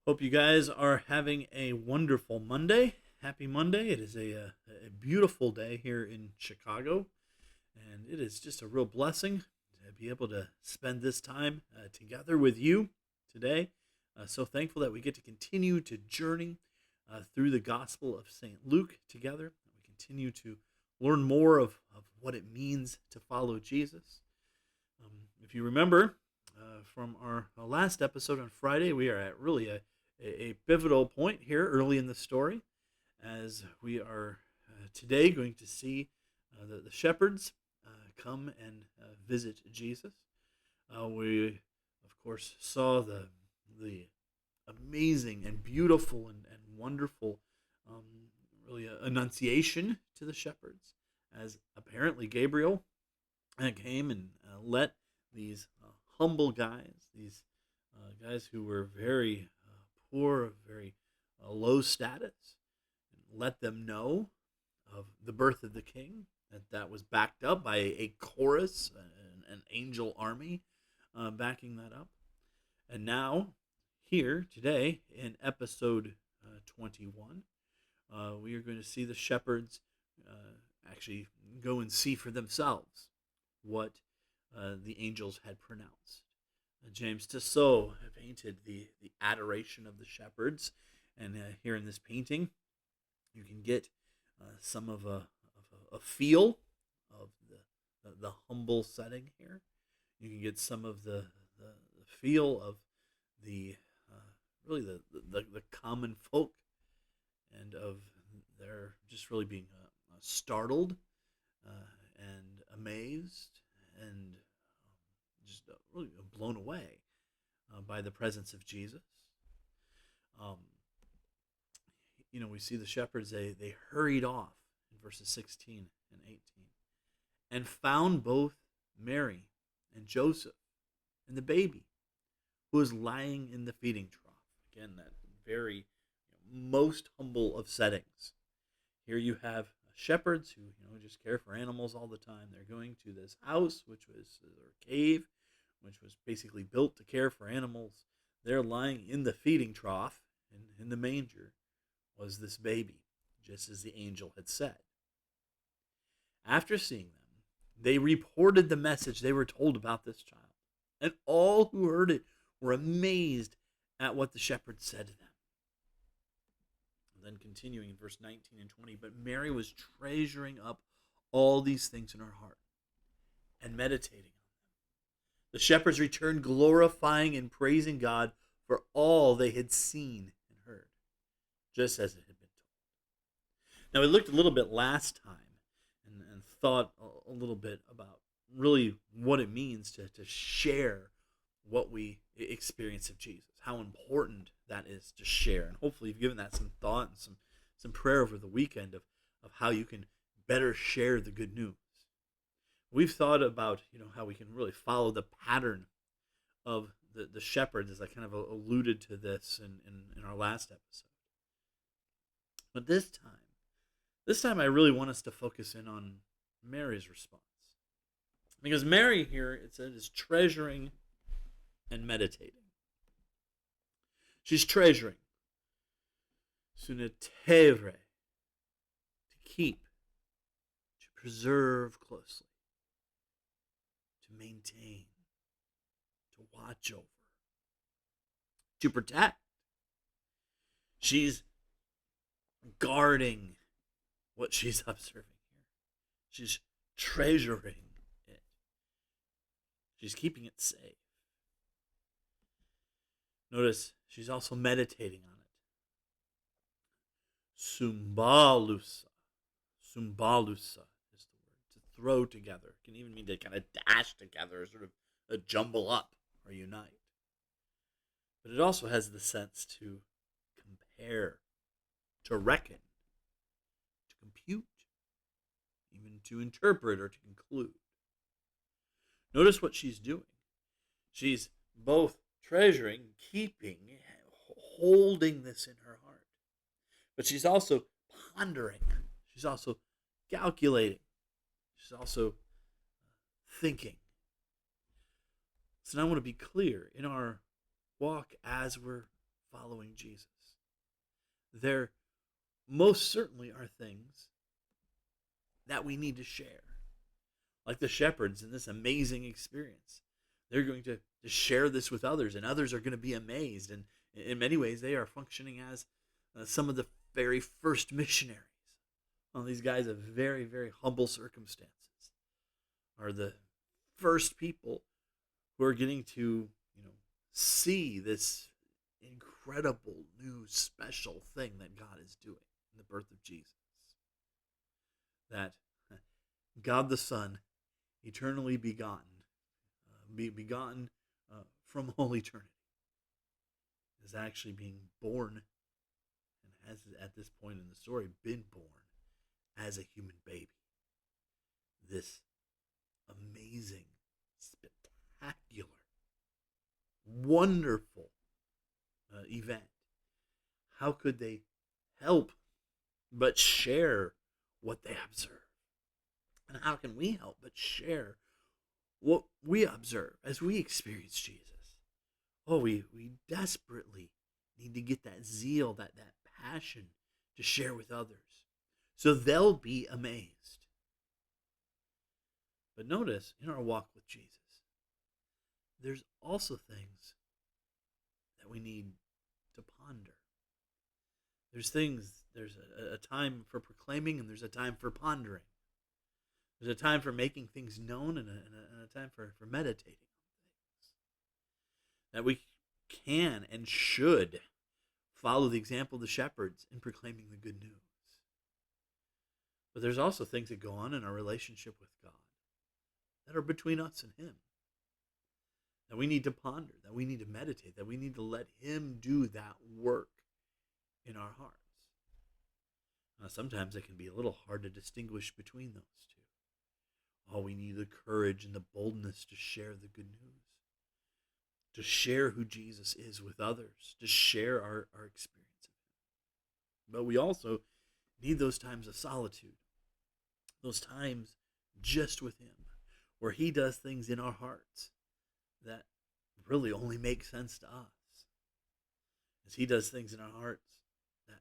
Hope you guys are having a wonderful Monday. Happy Monday. It is a beautiful day here in Chicago, and it is just a real blessing to be able to spend this time together with you today. So thankful that we get to continue to journey through the Gospel of St. Luke together. We continue to learn more of what it means to follow Jesus. If you remember from our last episode on Friday, we are at really a pivotal point here early in the story as we are today going to see the shepherds come and visit Jesus. We, of course, saw the amazing and beautiful and wonderful really annunciation to the shepherds as apparently Gabriel came and let these humble guys, these guys who were very poor, very low status, and let them know of the birth of the king, that was backed up by a chorus, an angel army backing that up. And now, here today in episode 21, we are going to see the shepherds actually go and see for themselves what the angels had pronounced. James Tissot painted the adoration of the shepherds, and here in this painting, you can get some of a feel of the humble setting here. You can get some of the feel of the really the common folk, and of their just really being startled and amazed and just really blown away by the presence of Jesus. Um, we see the shepherds, they hurried off in verses 16 and 18 and found both Mary and Joseph and the baby who was lying in the feeding trough. Again, that very most humble of settings. Here you have shepherds who just care for animals all the time. They're going to this house, which was their cave, which was basically built to care for animals. They're lying in the feeding trough, and in the manger was this baby, just as the angel had said. After seeing them, they reported the message they were told about this child, and all who heard it were amazed at what the shepherds said to them. And then continuing in verse 19 and 20, but Mary was treasuring up all these things in her heart and meditating on them. The shepherds returned, glorifying and praising God for all they had seen and heard, just as it had been told. Now, we looked a little bit last time and thought a little bit about really what it means to share what we experience of Jesus, how important that is to share. And hopefully you've given that some thought and some prayer over the weekend of how you can better share the good news. We've thought about how we can really follow the pattern of the shepherds, as I kind of alluded to this in our last episode. But this time I really want us to focus in on Mary's response. Because Mary here, it says, is treasuring and meditating. She's treasuring. Sunetevre. To keep. To preserve closely. To maintain. To watch over. To protect. She's guarding what she's observing here. She's treasuring it. She's keeping it safe. Notice she's also meditating on it. Sumbalusa. Sumbalusa is the word. To throw together. It can even mean to kind of dash together, sort of jumble up or unite. But it also has the sense to compare, to reckon, to compute, even to interpret or to conclude. Notice what she's doing. She's both treasuring, keeping, holding this in her heart. But she's also pondering. She's also calculating. She's also thinking. So now I want to be clear in our walk as we're following Jesus. There most certainly are things that we need to share. Like the shepherds in this amazing experience. They're going to share this with others, and others are going to be amazed. And in many ways, they are functioning as some of the very first missionaries. Well, these guys of very, very humble circumstances are the first people who are getting to, see this incredible new special thing that God is doing in the birth of Jesus. That God the Son, eternally begotten, begotten from all eternity, is actually being born, and has at this point in the story been born as a human baby. This amazing, spectacular, wonderful event. How could they help but share what they observe? And how can we help but share what we observe as we experience Jesus? Oh, we desperately need to get that zeal, that passion to share with others so they'll be amazed. But notice, in our walk with Jesus, there's also things that we need to ponder. There's a time for proclaiming, and there's a time for pondering. There's a time for making things known, and a time for meditating on things. That we can and should follow the example of the shepherds in proclaiming the good news. But there's also things that go on in our relationship with God that are between us and Him, that we need to ponder, that we need to meditate, that we need to let Him do that work in our hearts. Now, sometimes it can be a little hard to distinguish between those two. Oh, we need the courage and the boldness to share the good news, to share who Jesus is with others, to share our experience of Him. But we also need those times of solitude, those times just with Him, where He does things in our hearts that really only make sense to us. As He does things in our hearts that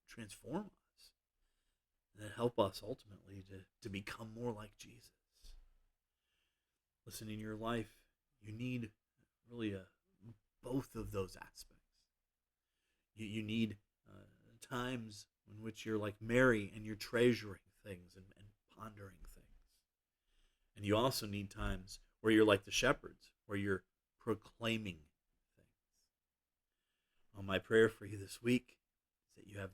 transform us, and that help us ultimately to become more like Jesus. Listen, in your life, you need really both of those aspects. You need times in which you're like Mary and you're treasuring things and pondering things. And you also need times where you're like the shepherds, where you're proclaiming things. Well, my prayer for you this week is that you have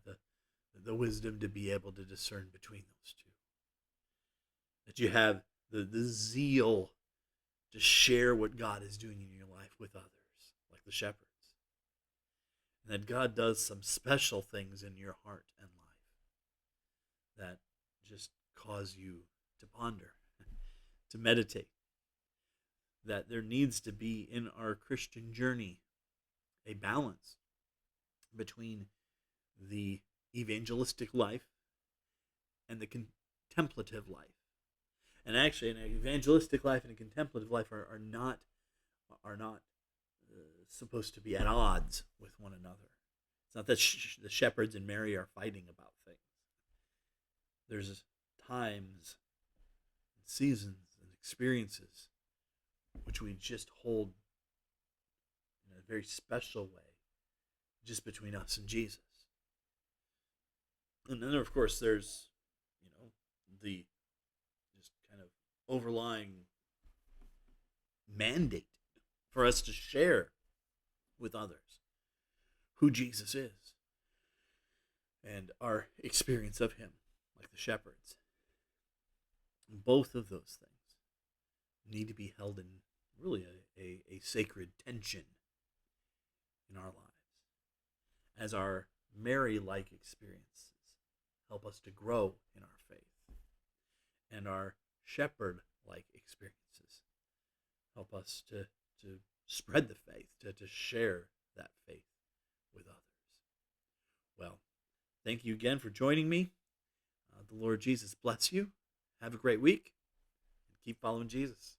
the wisdom to be able to discern between those two. That you have the zeal to share what God is doing in your life with others, like the shepherds. And that God does some special things in your heart and life that just cause you to ponder, to meditate. That there needs to be in our Christian journey a balance between the evangelistic life and the contemplative life. And actually, an evangelistic life and a contemplative life are not supposed to be at odds with one another. It's not that the shepherds and Mary are fighting about things. There's times, and seasons, and experiences which we just hold in a very special way, just between us and Jesus. And then, of course, there's, the just kind of overlying mandate for us to share with others who Jesus is and our experience of Him, like the shepherds. Both of those things need to be held in really a sacred tension in our lives, as our Mary-like experiences help us to grow in our faith, and our shepherd-like experiences help us to spread the faith, to share that faith with others. Well, thank you again for joining me. The Lord Jesus bless you. Have a great week, and keep following Jesus.